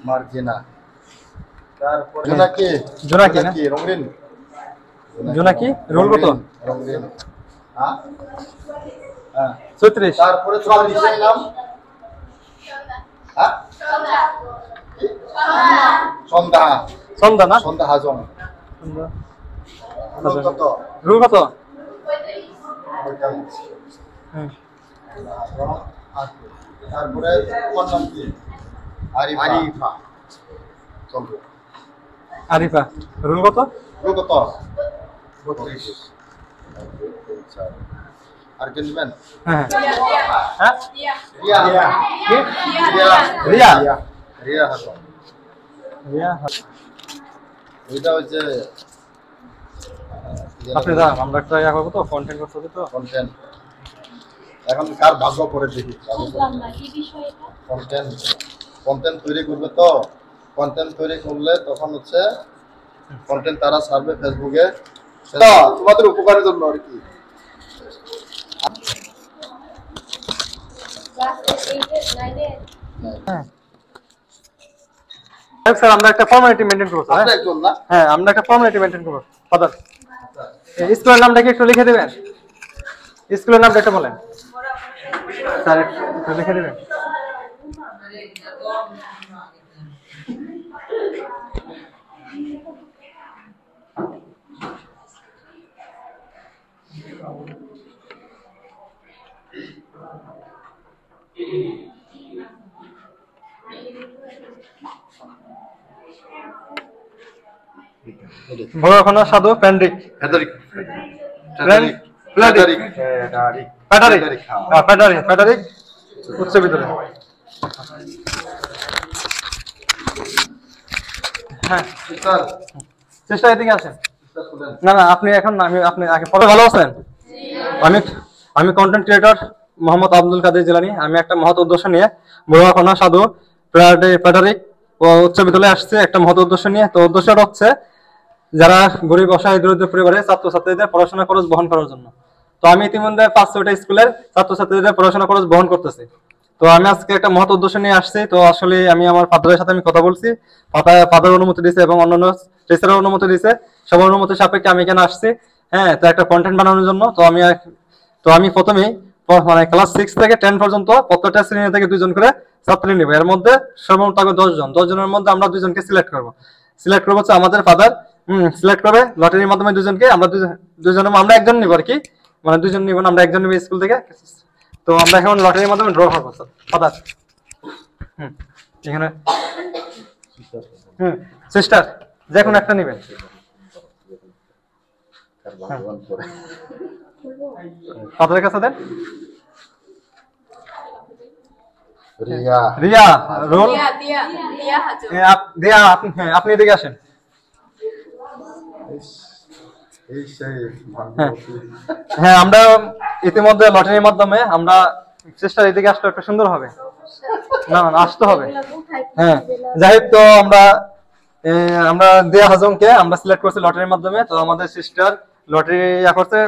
মার্জিনা তারপর জোনাকি জোনাকি রঙিন জোনাকি রোল কত রঙিন হ্যাঁ হ্যাঁ 36 তারপরে তোমার নিচের নাম হ্যাঁ সন্ধ্যা সন্ধ্যা না সন্ধ্যা হাজম সন্ধ্যা কত রোল কত 45 তারপরে তোমার নাম কি আরিফা চলবে আরিফা রোল কত রোল কত 32 আর কে নেবেন হ্যাঁ হ্যাঁ রিয়া রিয়া কি রিয়া রিয়া রিয়া হাসান রিয়া এটা হচ্ছে আপনি দাঁড়ান আমরা একটা ইয়া করবো তো কন্টেন্ট করতে হবে তো কন্টেন্ট এখন কার ভাগ্য করে দেখি কন্টেন্ট কন্টেন্ট তৈরি করবে তো কন্টেন্ট তৈরি করলে তখন হচ্ছে কন্টেন্ট তারা ছাড়বে ফেসবুকে সেটা তোমাদের উপকারের জন্য আর কি স্যার আমরা একটা ফর্মালিটি মেইনটেইন করব স্যার আপনারা একজন না হ্যাঁ আমরা একটা ফর্মালিটি মেইনটেইন করব ফাদার স্কুলের নামটা কি একটু লিখে দিবেন স্কুলের নামটা একটু বলেন স্যার একটু লিখে দিবেন বড়খানা সাধু প্যান্ড্রিক ফেডারিক প্যাডারিক প্যাডারিক উচ্চ বিদ্যালয় হ্যাঁ স্যার চেষ্টা এদিকে আসেন না না আপনি এখন আপনি আগে পরে ভালো আছেন আমি কন্টেন্ট ক্রিয়েটর মোহাম্মদ আব্দুল কাদের জিলানী আমি একটা মহৎ উদ্দেশ্য নিয়ে বড়খানা সাধু প্যাডারিক ও উচ্চ বিদ্যালয়ে আসছে একটা মহৎ উদ্দেশ্য নিয়ে তো উদ্দেশ্যটা হচ্ছে যারা গরিব অসহায় দরিদ্র পরিবারের ছাত্রছাত্রীদের পড়াশোনা খরচ বহন করার জন্য তো আমি ইতিমধ্যে 5-6টা স্কুলের ছাত্রছাত্রীদের পড়াশোনা খরচ বহন করতেছি তো আমি আজকে একটা মহৎ উদ্দেশ্য নিয়ে আসছি তো আসলে আমি আমার ফাদারের সাথে আমি কথা বলছি ফাদার অনুমতি দিয়েছে এবং অন্যান্য টিচারের অনুমতি দিয়েছে সবার অনুমতি সাপেক্ষে আমি এখানে আসছি হ্যাঁ তো একটা কন্টেন্ট বানানোর জন্য তো আমি প্রথমেই মানে ক্লাস 6 থেকে 10 পর্যন্ত প্রত্যেকটা শ্রেণী থেকে 2 জন করে ছাত্রী নিব এর মধ্যে সর্বমোট থাকবে 10 জনের মধ্যে আমরা 2 জনকে সিলেক্ট করব হচ্ছে আমাদের ফাদার সিলেক্ট করবে লটারির মাধ্যমে 2 জনকে আমরা 2 জনের আমরা একজন নিব আর কি মানে 2 জন নিব না আমরা একজন নিব স্কুল থেকে তো আমরা এখন লটারির মাধ্যমে ড্র করব ফাদার এখানে সিস্টার যে কোনো একটা নেবেন ফাদারের কাছে দেন রিয়া রিয়া রোল দিয়া আপনি এদিকে আসেন এই সেই হ্যাঁ আমরা ইতিমধ্যে লটারির মাধ্যমে আমরা চেষ্টা এদিকে আসলে একটু সুন্দর হবে না না আসতে হবে হ্যাঁ যাই হোক তো আমরা দেয়া হাজমকে আমরা সিলেক্ট করছি লটারির মাধ্যমে তো আমাদের সিস্টার লটারি করছে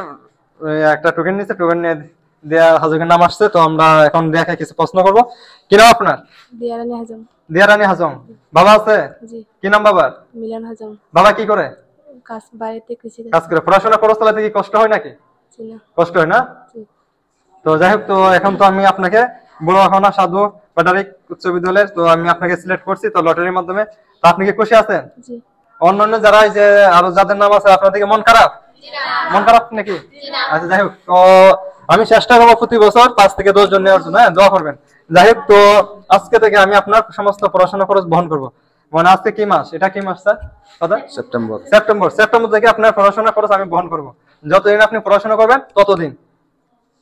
একটা টোকেন নিচ্ছে টোকেন নিয়ে দেয়া হাজমের নাম আসছে তো আমরা এখন দেখে কিছু প্রশ্ন করবো কি নাম আপনার দিয়া রানী হাজম বাবা আছে কি নাম বাবার মিলন হাজম বাবা কি করে কাজ করে পড়াশোনা খরচ চালাতে কি কষ্ট হয় নাকি কষ্ট হয় না তো যাই হোক তো এখন তো আমি আপনাকে বড়খানা সাধু প্যাডারিক উচ্চ বিদ্যালয়ের তো আমি আপনাকে সিলেক্ট করছি তো লটারির মাধ্যমে তো আপনি কি খুশি আছেন অন্যান্য যারা যে আরো যাদের নাম আছে আপনার দিকে মন খারাপ নাকি আচ্ছা যাই হোক তো আমি চেষ্টা করবো প্রতি বছর 5 থেকে 10 জন নেওয়ার জন্য দোয়া করবেন যাই হোক তো আজকে থেকে আমি আপনার সমস্ত পড়াশোনা খরচ বহন করবো মানে আজকে কি মাস এটা কি মাস স্যার দাদা সেপ্টেম্বর থেকে আপনার পড়াশোনা খরচ আমি বহন করবো যতদিন আপনি পড়াশোনা করবেন ততদিন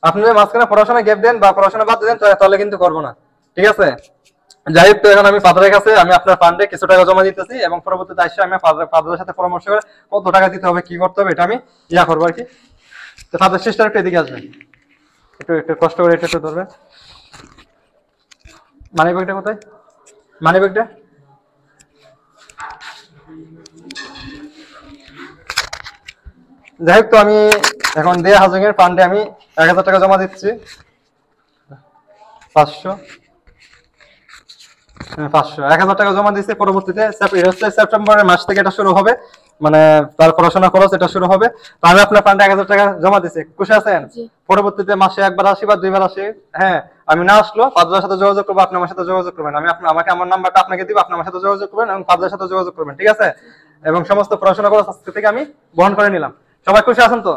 আপনি যদি মাঝখানে পড়াশোনা গ্যাপ দেন বা পড়াশোনা বাদ দেন তাহলে কিন্তু করবো না ঠিক আছে যাই হোক তো এখন আমি ফাদারের কাছে আমি আপনার ফান্ডে কিছু টাকা জমা দিতেছি এবং পরবর্তীতে আসলে আমি ফাদারের সাথে পরামর্শ করে কত টাকা দিতে হবে কি করতে হবে এটা আমি করবো আর কি তো ফাদার সিস্টার একটু এদিকে আসবেন একটু কষ্ট করে একটু ধরবেন মানি ব্যাগটা কোথায় মানি ব্যাগটা যাই হোক, তো আমি এখন দিয়া হাজং এর ফান্ডে আমি 1000 টাকা জমা দিচ্ছি। 500 1000 টাকা জমা দিচ্ছি। পরবর্তীতে সেপ্টেম্বরের মাস থেকে এটা শুরু হবে, মানে তার পড়াশোনা খরচ এটা শুরু হবে। তো আমি আপনার ফান্ডে 1000 টাকা জমা দিচ্ছি, খুশি আছেন? পরবর্তীতে মাসে একবার আসি বা দুইবার আসি, হ্যাঁ আমি না আসলো ফাদলার সাথে যোগাযোগ করবো, আপনি আমার সাথে যোগাযোগ করবেন। আমি আমাকে আমার নাম্বারটা আপনাকে দিব, আপনি আমার সাথে যোগাযোগ করবেন এবং ফাদলার সাথে যোগাযোগ করবেন, ঠিক আছে? এবং সমস্ত পড়াশোনা খরচ আজকে থেকে আমি বহন করে নিলাম। সবাই খুশি আছেন তো?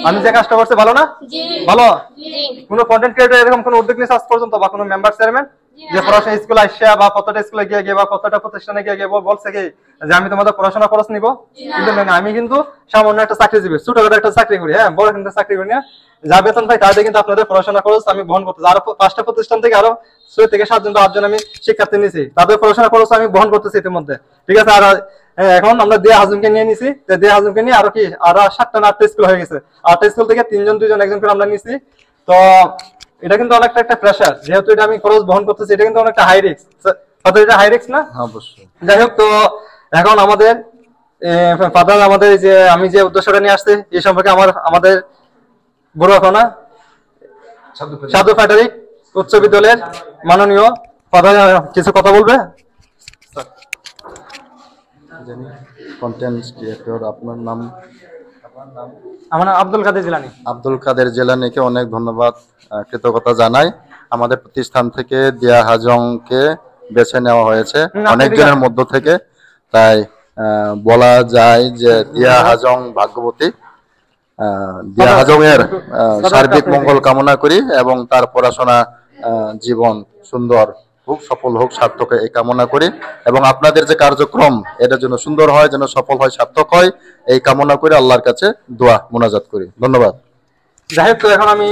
আমি যে কাজটা করছি ভালো না? ভালো। কোনো কন্টেন্ট ক্রিয়েটর এরকম কোনো উদ্যোগ নিয়েছে আজ পর্যন্ত, বা কোনো মেম্বার চেয়ারম্যান যে পড়াশোনা স্কুলে আসছে বা কতটা স্কুলে গিয়ে বা কতটা প্রতিষ্ঠানে গিয়ে বলছে কি যে আমি তোমাদের পড়াশোনা খরচ নিব? কিন্তু না, আমি কিন্তু সামান্য একটা চাকরিজীবী, ছোটখাটো একটা চাকরি করি, হ্যাঁ বড় কিন্তু চাকরি করি না। যা বেতন পাই তাদের কিন্তু আপনাদের পড়াশোনা খরচ আমি বহন করতেছি। আরো 5টা প্রতিষ্ঠান থেকে আরো 6 থেকে 7 জন 8 জন আমি শিক্ষার্থী নিয়েছি, তাদের পড়াশোনা খরচ আমি বহন করতেছি ইতিমধ্যে, ঠিক আছে? আর এখন আমরা দিয়া হাজুমকে নিয়ে নিছি, দিয়া হাজুমকে নিয়ে আরো কি আরো 7টা না 8টা স্কুল হয়ে গেছে। 8টা স্কুল থেকে 3 জন 2 জন 1 জন করে আমরা নিছি। তো এটা কিন্তু অনেকটা একটা প্রেসার, যেহেতু এটা আমি খরচ বহন করতেছি, এটা কিন্তু অনেকটা হাই রিস্ক। কত এটা হাই রিস্ক না? অবশ্যই। যাই হোক, তো এখন আমাদের ফাদার আমাদের যে আমি যে উদ্দেশ্যটা নিয়ে আসছি এই সম্পর্কে আমাদের বড়ুয়াখানা সাধু ফেডারিক উচ্চ বিদ্যালয়ের মাননীয় ফাদার কিছু কথা বলবে। কন্টেন্ট ক্রিয়েটর, আপনার নাম? আমার নাম আব্দুল কাদের জিলানী। আব্দুল কাদের জিলানীকে অনেক ধন্যবাদ, কৃতজ্ঞতা জানাই। আমাদের প্রতিষ্ঠান থেকে দিয়া হাজংকে বেছে নেওয়া হয়েছে অনেকজনের মধ্য থেকে, তাই বলা যায় যে দিয়া হাজং ভাগ্যবতী। দিয়া হাজং এর সার্বিক মঙ্গল কামনা করি এবং তার পড়াশোনা জীবন সুন্দর হোক, সফল হোক, সার্থক এই কামনা করি। এবং আপনাদের যে কার্যক্রম এটার জন্য সুন্দর হয়, যেন সফল হয়, সার্থক হয়, এই কামনা করে আল্লাহর কাছে দোয়া মোনাজাত করি। ধন্যবাদ। যাই হোক, তো এখন আমি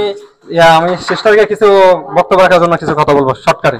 সিস্টারকে কিছু বক্তব্য রাখার জন্য কিছু কথা বলবো শর্টকাটে।